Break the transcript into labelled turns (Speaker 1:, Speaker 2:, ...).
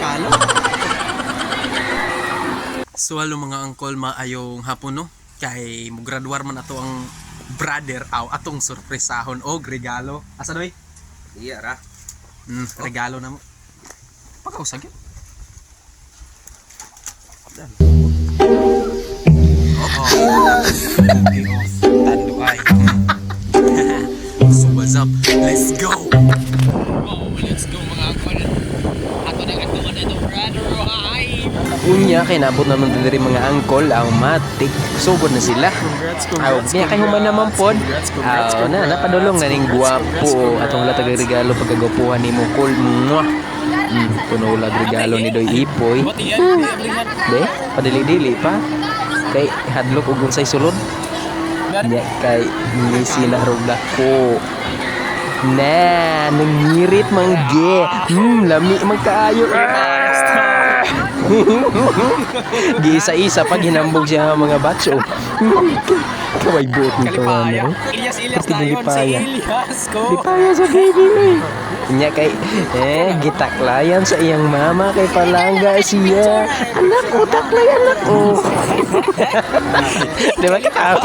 Speaker 1: regalo. So halo mga angkol, maayong hapon no. Kay mugraduar man ato ang brother atong surpresahon og regalo. Asa doy?
Speaker 2: Iya ra.
Speaker 1: Regalo na mo. Pagkausag yun. Tando ay. So what's up? Let's go! Let's go mga angkol. Ato na katuan na itong brother.
Speaker 3: Unya kay nabot naman din rin mga angkol ang matik sugod na sila. Niya kay human naman pod. Na napadulong na ning guwapo atong latag regalo pagkagapuhan nimo kol. Puno lag regalo ni Doy Ipoy. Be, padili-dili pa. Kay hadlok ug unsay sulod. Nya kay ni sila rugla ko. Nangirit mangge. Lami magkaayo. Giisa-isa pag hinambog siya mga batso. Kaway buot nito ano.
Speaker 1: Ilyas dayon si Ilyas ko.
Speaker 3: Lipaya sa baby. Nya kay gitaklayan sa iyang mama kay palangga siya. Anak ko taklayan anak ko. Di ba kita?